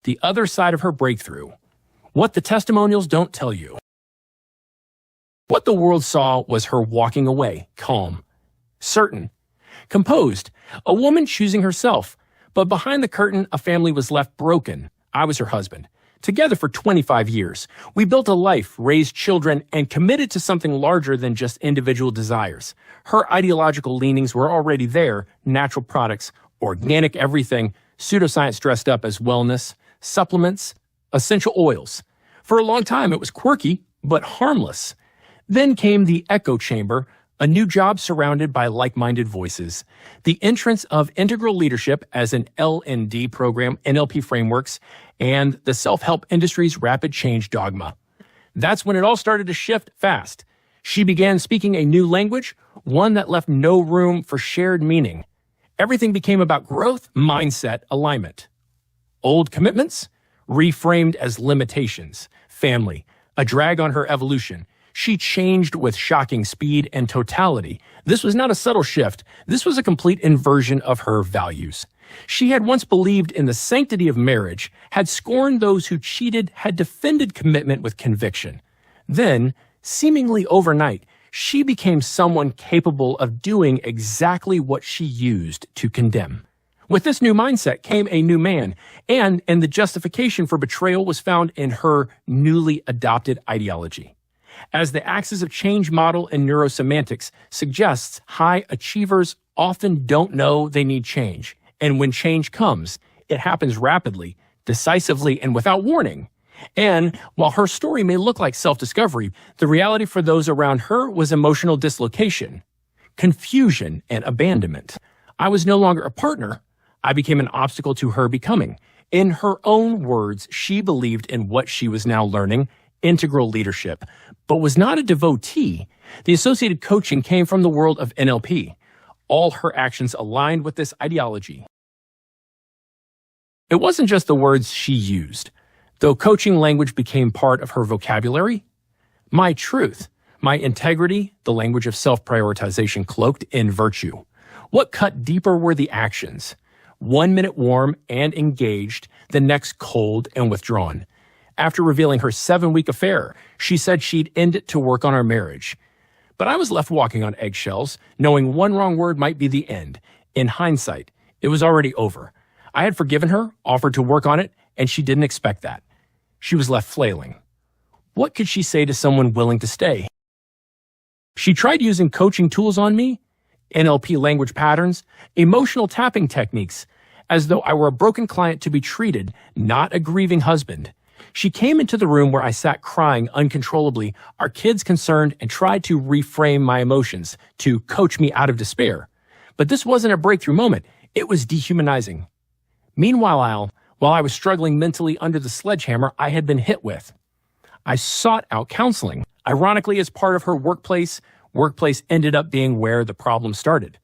The other side of her breakthrough. What the testimonials don't tell you. What the world saw was her walking away, calm, certain, composed, a woman choosing herself. But behind the curtain, a family was left broken. I was her husband. Together for 25 years, we built a life, raised children, and committed to something larger than just individual desires. Her ideological leanings were already there, natural products, organic everything, pseudoscience dressed up as wellness, supplements, essential oils. For a long time, it was quirky, but harmless. Then came the echo chamber, a new job surrounded by like-minded voices. The entrance of integral leadership as an L&D program, NLP frameworks, and the self-help industry's rapid change dogma. That's when it all started to shift fast. She began speaking a new language, one that left no room for shared meaning. Everything became about growth, mindset, alignment. Old commitments, reframed as limitations. Family, a drag on her evolution. She changed with shocking speed and totality. This was not a subtle shift. This was a complete inversion of her values. She had once believed in the sanctity of marriage, had scorned those who cheated, had defended commitment with conviction. Then, seemingly overnight, she became someone capable of doing exactly what she used to condemn. With this new mindset came a new man, and the justification for betrayal was found in her newly adopted ideology. As the axis of change model in neurosemantics suggests, high achievers often don't know they need change. And when change comes, it happens rapidly, decisively, and without warning. And while her story may look like self-discovery, the reality for those around her was emotional dislocation, confusion, and abandonment. I was no longer a partner. I became an obstacle to her becoming. In her own words, she believed in what she was now learning, integral leadership, but was not a devotee. The associated coaching came from the world of NLP. All her actions aligned with this ideology. It wasn't just the words she used. Though coaching language became part of her vocabulary, my truth, my integrity, the language of self-prioritization cloaked in virtue. What cut deeper were the actions. 1 minute warm and engaged, the next cold and withdrawn. After revealing her 7-week affair, she said she'd end it to work on our marriage. But I was left walking on eggshells, knowing one wrong word might be the end. In hindsight, it was already over. I had forgiven her, offered to work on it, and she didn't expect that. She was left flailing. What could she say to someone willing to stay? She tried using coaching tools on me, NLP language patterns, emotional tapping techniques, as though I were a broken client to be treated, not a grieving husband. She came into the room where I sat crying uncontrollably, our kids concerned, and tried to reframe my emotions, to coach me out of despair. But this wasn't a breakthrough moment. It was dehumanizing. Meanwhile, while I was struggling mentally under the sledgehammer I had been hit with, I sought out counseling. Ironically, as part of her workplace ended up being where the problem started.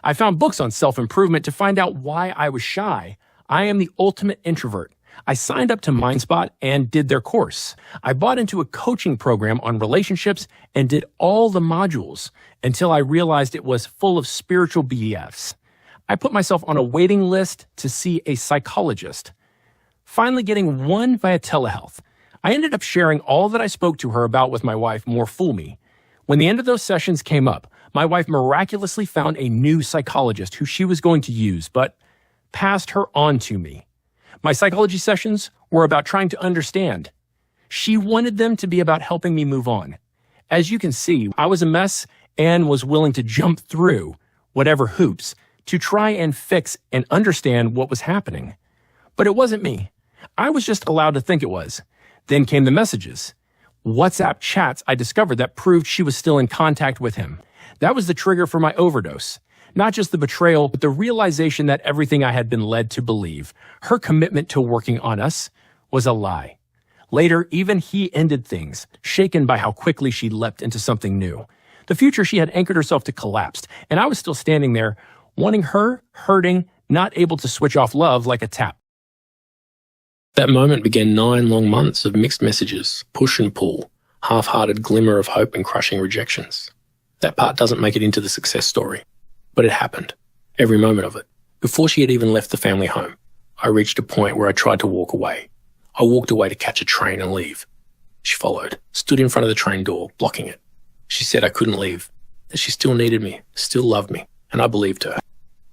I found books on self-improvement to find out why I was shy. I am the ultimate introvert. I signed up to MindSpot and did their course. I bought into a coaching program on relationships and did all the modules until I realized it was full of spiritual BS. I put myself on a waiting list to see a psychologist. Finally getting one via telehealth. I ended up sharing all that I spoke to her about with my wife more fool me. When the end of those sessions came up, my wife miraculously found a new psychologist who she was going to use, but passed her on to me. My psychology sessions were about trying to understand. She wanted them to be about helping me move on. As you can see, I was a mess and was willing to jump through whatever hoops to try and fix and understand what was happening. But it wasn't me. I was just allowed to think it was. Then came the messages. WhatsApp chats I discovered that proved she was still in contact with him. That was the trigger for my overdose. Not just the betrayal, but the realization that everything I had been led to believe, her commitment to working on us, was a lie. Later, even he ended things, shaken by how quickly she leapt into something new. The future she had anchored herself to collapsed, and I was still standing there, wanting her, hurting, not able to switch off love like a tap. That moment began 9 long months of mixed messages, push and pull, half-hearted glimmer of hope and crushing rejections. That part doesn't make it into the success story. But it happened, every moment of it, before she had even left the family home. I reached a point where I tried to walk away. I walked away to catch a train and leave. She followed, stood in front of the train door, blocking it. She said I couldn't leave, that she still needed me, still loved me, and I believed her.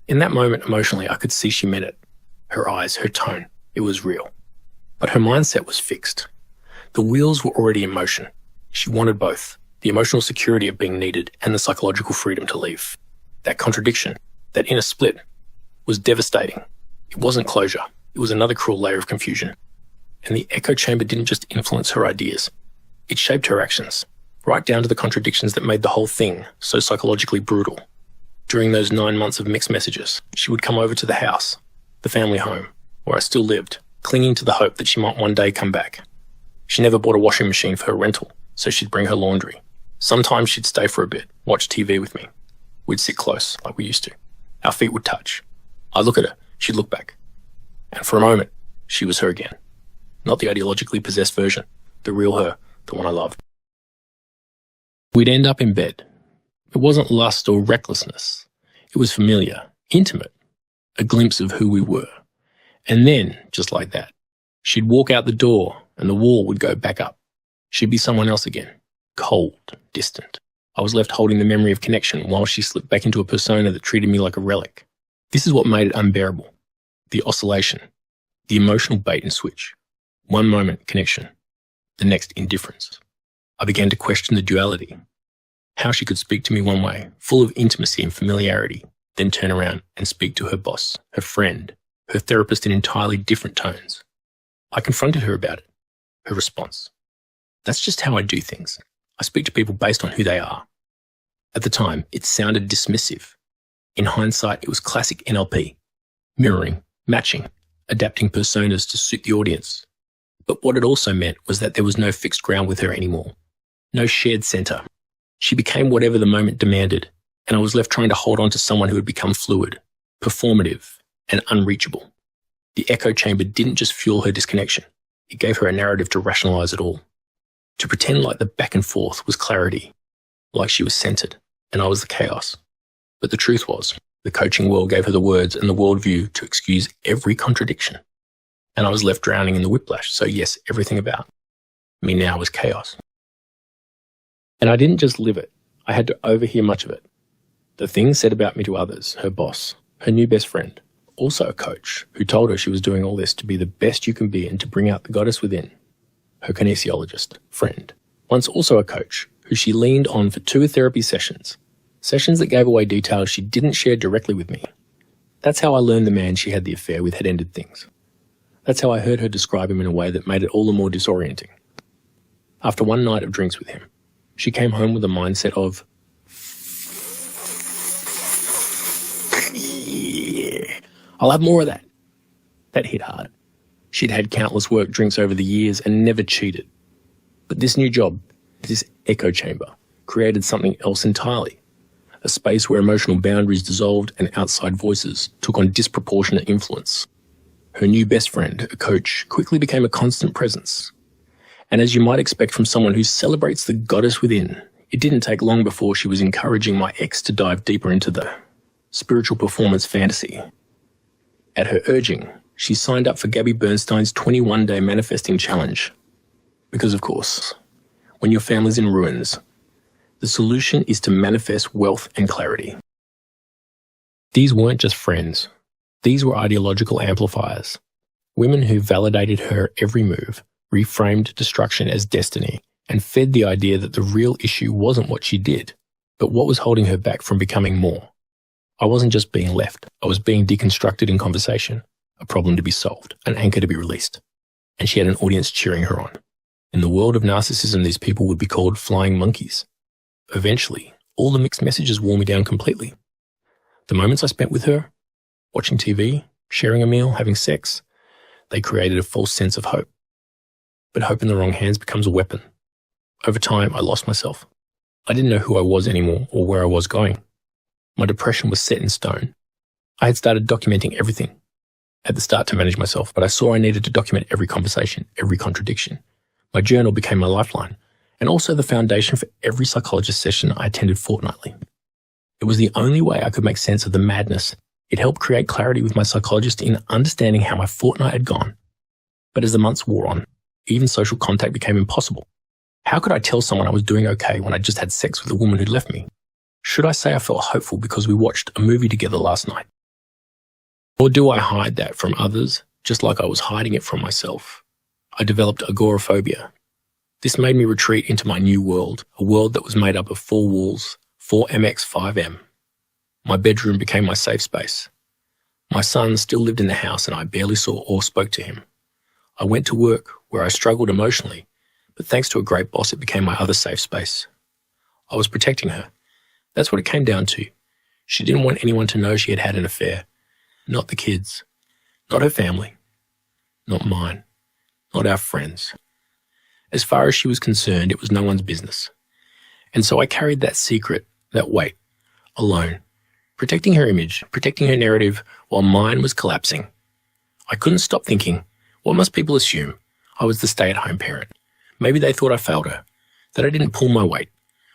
In that moment, emotionally, I could see she meant it. Her eyes, her tone, it was real. But her mindset was fixed. The wheels were already in motion. She wanted both, the emotional security of being needed and the psychological freedom to leave. That contradiction, that inner split, was devastating. It wasn't closure. It was another cruel layer of confusion. And the echo chamber didn't just influence her ideas. It shaped her actions, right down to the contradictions that made the whole thing so psychologically brutal. During those 9 months of mixed messages, she would come over to the house, the family home, where I still lived, clinging to the hope that she might one day come back. She never bought a washing machine for her rental, so she'd bring her laundry. Sometimes she'd stay for a bit, watch TV with me. We'd sit close, like we used to. Our feet would touch. I'd look at her, she'd look back. And for a moment, she was her again. Not the ideologically possessed version, the real her, the one I loved. We'd end up in bed. It wasn't lust or recklessness. It was familiar, intimate, a glimpse of who we were. And then, just like that, she'd walk out the door and the wall would go back up. She'd be someone else again, cold, distant. I was left holding the memory of connection while she slipped back into a persona that treated me like a relic. This is what made it unbearable. The oscillation, the emotional bait and switch. One moment, connection. The next, indifference. I began to question the duality. How she could speak to me one way, full of intimacy and familiarity, then turn around and speak to her boss, her friend, her therapist in entirely different tones. I confronted her about it. Her response. That's just how I do things. I speak to people based on who they are. At the time, it sounded dismissive. In hindsight, it was classic NLP. Mirroring, matching, adapting personas to suit the audience. But what it also meant was that there was no fixed ground with her anymore. No shared center. She became whatever the moment demanded, and I was left trying to hold on to someone who had become fluid, performative, and unreachable. The echo chamber didn't just fuel her disconnection. It gave her a narrative to rationalize it all. To pretend like the back and forth was clarity, like she was centered, and I was the chaos. But the truth was, the coaching world gave her the words and the worldview to excuse every contradiction. And I was left drowning in the whiplash, so yes, everything about me now was chaos. And I didn't just live it, I had to overhear much of it. The things said about me to others, her boss, her new best friend, also a coach who told her she was doing all this to be the best you can be and to bring out the goddess within. Her kinesiologist, friend, once also a coach who she leaned on for 2 therapy sessions that gave away details she didn't share directly with me. That's how I learned the man she had the affair with had ended things. That's how I heard her describe him in a way that made it all the more disorienting. After one night of drinks with him, she came home with a mindset of, yeah, I'll have more of that. That hit hard. She'd had countless work drinks over the years and never cheated. But this new job, this echo chamber, created something else entirely. A space where emotional boundaries dissolved and outside voices took on disproportionate influence. Her new best friend, a coach, quickly became a constant presence. And as you might expect from someone who celebrates the goddess within, it didn't take long before she was encouraging my ex to dive deeper into the spiritual performance fantasy. At her urging, she signed up for Gabby Bernstein's 21-day manifesting challenge. Because of course, when your family's in ruins, the solution is to manifest wealth and clarity. These weren't just friends. These were ideological amplifiers. Women who validated her every move, reframed destruction as destiny, and fed the idea that the real issue wasn't what she did, but what was holding her back from becoming more. I wasn't just being left. I was being deconstructed in conversation, a problem to be solved, an anchor to be released. And she had an audience cheering her on. In the world of narcissism, these people would be called flying monkeys. Eventually, all the mixed messages wore me down completely. The moments I spent with her, watching TV, sharing a meal, having sex, they created a false sense of hope. But hope in the wrong hands becomes a weapon. Over time, I lost myself. I didn't know who I was anymore or where I was going. My depression was set in stone. I had started documenting everything. At the start to manage myself, but I saw I needed to document every conversation, every contradiction. My journal became my lifeline, and also the foundation for every psychologist session I attended fortnightly. It was the only way I could make sense of the madness It helped create clarity with my psychologist in understanding how my fortnight had gone. But as the months wore on, even social contact became impossible. How could I tell someone I was doing okay when I just had sex with a woman who'd left me? Should I say I felt hopeful because we watched a movie together last night? Or do I hide that from others, just like I was hiding it from myself? I developed agoraphobia. This made me retreat into my new world, a world that was made up of 4 walls, 4 MX5M. My bedroom became my safe space. My son still lived in the house and I barely saw or spoke to him. I went to work where I struggled emotionally, but thanks to a great boss, it became my other safe space. I was protecting her. That's what it came down to. She didn't want anyone to know she had had an affair. Not the kids. Not her family. Not mine. Not our friends. As far as she was concerned, it was no one's business. And so I carried that secret, that weight, alone, protecting her image, protecting her narrative, while mine was collapsing. I couldn't stop thinking, what must people assume? I was the stay-at-home parent. Maybe they thought I failed her, that I didn't pull my weight.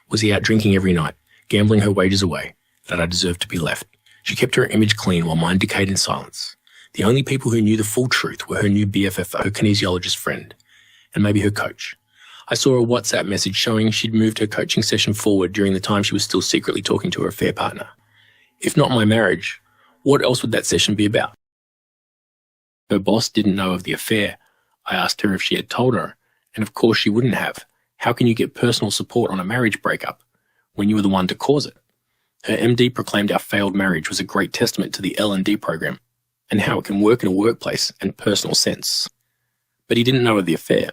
Was he out drinking every night, gambling her wages away, that I deserved to be left? She kept her image clean while mine decayed in silence. The only people who knew the full truth were her new BFF, her kinesiologist friend, and maybe her coach. I saw a WhatsApp message showing she'd moved her coaching session forward during the time she was still secretly talking to her affair partner. If not my marriage, what else would that session be about? Her boss didn't know of the affair. I asked her if she had told her, and of course she wouldn't have. How can you get personal support on a marriage breakup when you were the one to cause it? Her MD proclaimed our failed marriage was a great testament to the L&D program and how it can work in a workplace and personal sense. But he didn't know of the affair.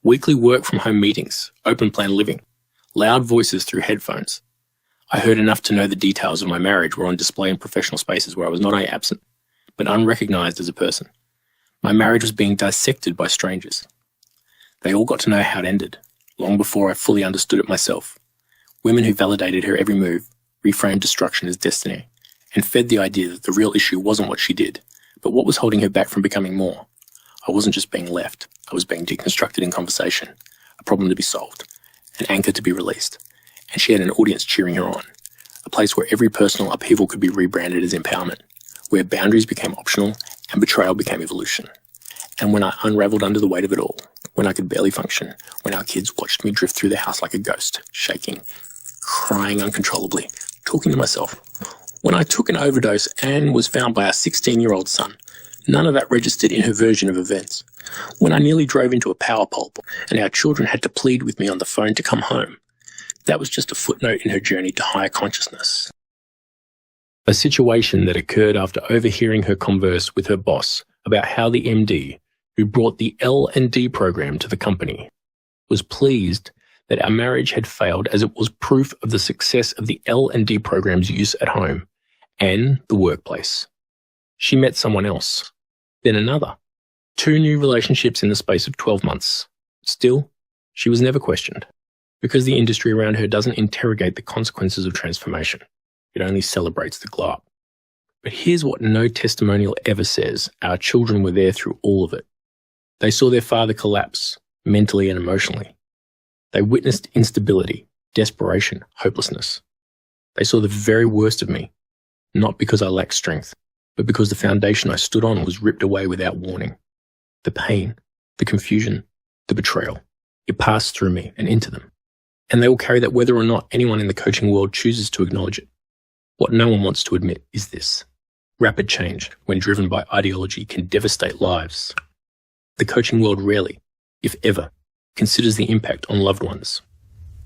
Weekly work-from-home meetings, open plan living, loud voices through headphones. I heard enough to know the details of my marriage were on display in professional spaces where I was not only absent, but unrecognized as a person. My marriage was being dissected by strangers. They all got to know how it ended, long before I fully understood it myself. Women who validated her every move, reframed destruction as destiny, and fed the idea that the real issue wasn't what she did, but what was holding her back from becoming more. I wasn't just being left, I was being deconstructed in conversation, a problem to be solved, an anchor to be released, and she had an audience cheering her on, a place where every personal upheaval could be rebranded as empowerment, where boundaries became optional and betrayal became evolution. And when I unraveled under the weight of it all, when I could barely function, when our kids watched me drift through the house like a ghost, shaking, crying uncontrollably, talking to myself. When I took an overdose and was found by our 16-year-old son, none of that registered in her version of events. When I nearly drove into a power pole and our children had to plead with me on the phone to come home, that was just a footnote in her journey to higher consciousness. A situation that occurred after overhearing her converse with her boss about how the MD, who brought the L&D program to the company, was pleased that our marriage had failed as it was proof of the success of the L&D program's use at home and the workplace. She met someone else, then another. 2 new relationships in the space of 12 months. Still, she was never questioned, because the industry around her doesn't interrogate the consequences of transformation. It only celebrates the glow up. But here's what no testimonial ever says. Our children were there through all of it. They saw their father collapse, mentally and emotionally. They witnessed instability, desperation, hopelessness. They saw the very worst of me, not because I lacked strength, but because the foundation I stood on was ripped away without warning. The pain, the confusion, the betrayal, it passed through me and into them. And they will carry that whether or not anyone in the coaching world chooses to acknowledge it. What no one wants to admit is this. Rapid change, when driven by ideology, can devastate lives. The coaching world rarely, if ever, considers the impact on loved ones.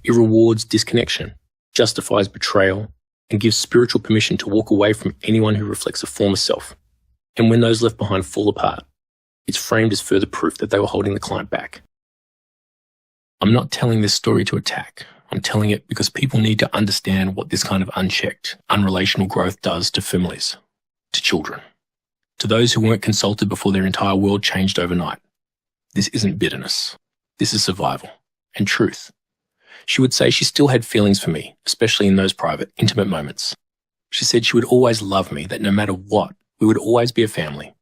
It rewards disconnection, justifies betrayal, and gives spiritual permission to walk away from anyone who reflects a former self. And when those left behind fall apart, it's framed as further proof that they were holding the client back. I'm not telling this story to attack. I'm telling it because people need to understand what this kind of unchecked, unrelational growth does to families, to children, to those who weren't consulted before their entire world changed overnight. This isn't bitterness. This is survival and truth. She would say she still had feelings for me, especially in those private, intimate moments. She said she would always love me, that no matter what, we would always be a family.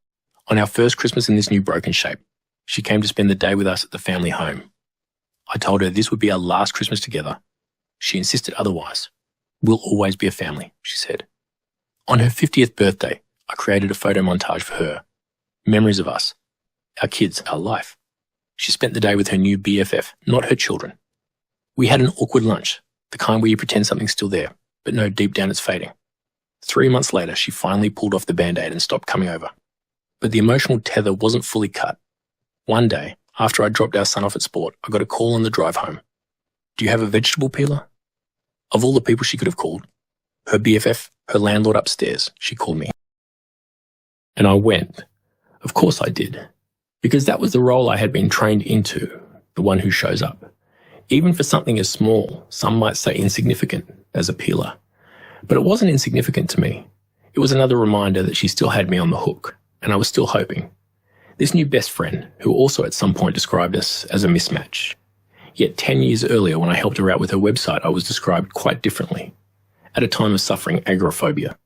On our first Christmas in this new broken shape, she came to spend the day with us at the family home. I told her this would be our last Christmas together. She insisted otherwise. We'll always be a family, she said. On her 50th birthday, I created a photo montage for her. Memories of us. Our kids, our life. She spent the day with her new BFF, not her children. We had an awkward lunch, the kind where you pretend something's still there, but no, deep down it's fading. 3 months later, she finally pulled off the Band-Aid and stopped coming over. But the emotional tether wasn't fully cut. One day, after I dropped our son off at sport, I got a call on the drive home. Do you have a vegetable peeler? Of all the people she could have called, her BFF, her landlord upstairs, she called me. And I went. Of course I did. Because that was the role I had been trained into, the one who shows up. Even for something as small, some might say insignificant, as a peeler. But it wasn't insignificant to me. It was another reminder that she still had me on the hook, and I was still hoping. This new best friend, who also at some point described us as a mismatch. Yet 10 years earlier, when I helped her out with her website, I was described quite differently. At a time of suffering agoraphobia.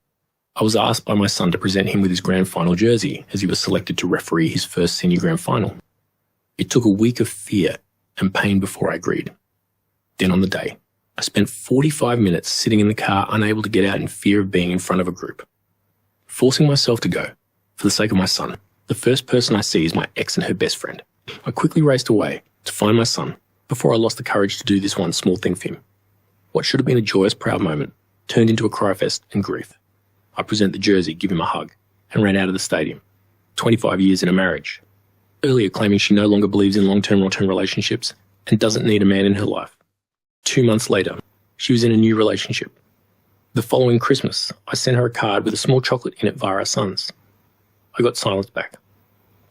I was asked by my son to present him with his grand final jersey as he was selected to referee his first senior grand final. It took a week of fear and pain before I agreed. Then on the day, I spent 45 minutes sitting in the car unable to get out in fear of being in front of a group. Forcing myself to go, for the sake of my son. The first person I see is my ex and her best friend. I quickly raced away to find my son before I lost the courage to do this one small thing for him. What should have been a joyous, proud moment turned into a cry fest and grief. I present the jersey, give him a hug, and ran out of the stadium. 25 years in a marriage. Earlier claiming she no longer believes in long-term relationships and doesn't need a man in her life. 2 months later, she was in a new relationship. The following Christmas, I sent her a card with a small chocolate in it via our sons. I got silence back.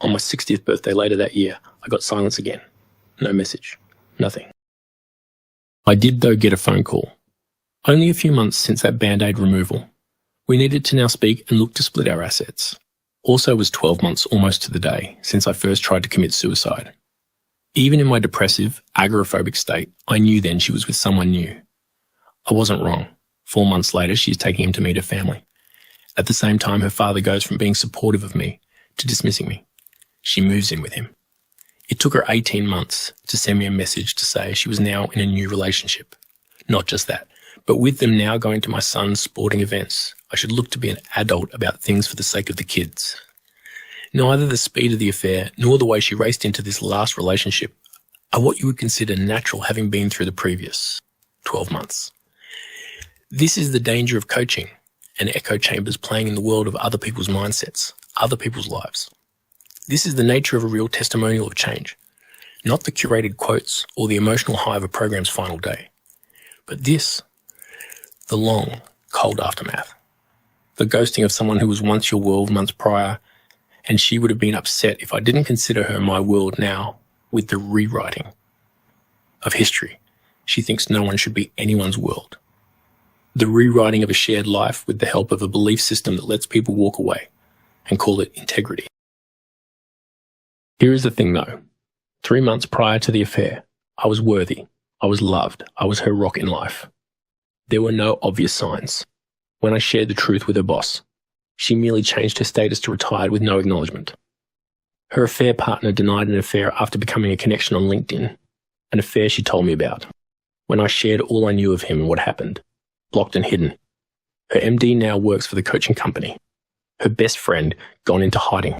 On my 60th birthday later that year, I got silence again. No message. Nothing. I did, though, get a phone call. Only a few months since that Band-Aid removal. We needed to now speak and look to split our assets. Also was 12 months almost to the day since I first tried to commit suicide. Even in my depressive, agoraphobic state, I knew then she was with someone new. I wasn't wrong. 4 months later, she's taking him to meet her family. At the same time, her father goes from being supportive of me to dismissing me. She moves in with him. It took her 18 months to send me a message to say she was now in a new relationship. Not just that, but with them now going to my son's sporting events, I should look to be an adult about things for the sake of the kids. Neither the speed of the affair nor the way she raced into this last relationship are what you would consider natural having been through the previous 12 months. This is the danger of coaching and echo chambers playing in the world of other people's mindsets, other people's lives. This is the nature of a real testimonial of change, not the curated quotes or the emotional high of a program's final day, but this, the long, cold aftermath. The ghosting of someone who was once your world months prior, and she would have been upset if I didn't consider her my world now with the rewriting of history. She thinks no one should be anyone's world. The rewriting of a shared life with the help of a belief system that lets people walk away and call it integrity. Here is the thing though. 3 months prior to the affair, I was worthy. I was loved. I was her rock in life. There were no obvious signs. When I shared the truth with her boss, she merely changed her status to retired with no acknowledgement. Her affair partner denied an affair after becoming a connection on LinkedIn, an affair she told me about. When I shared all I knew of him and what happened, blocked and hidden. Her MD now works for the coaching company. Her best friend gone into hiding.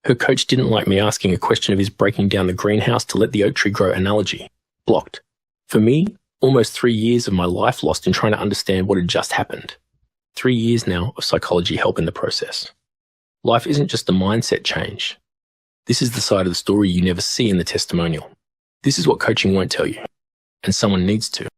Her coach didn't like me asking a question of his breaking down the greenhouse to let the oak tree grow analogy. Blocked. For me, almost 3 years of my life lost in trying to understand what had just happened. 3 years now of psychology help in the process. Life isn't just a mindset change. This is the side of the story you never see in the testimonial. This is what coaching won't tell you, and someone needs to.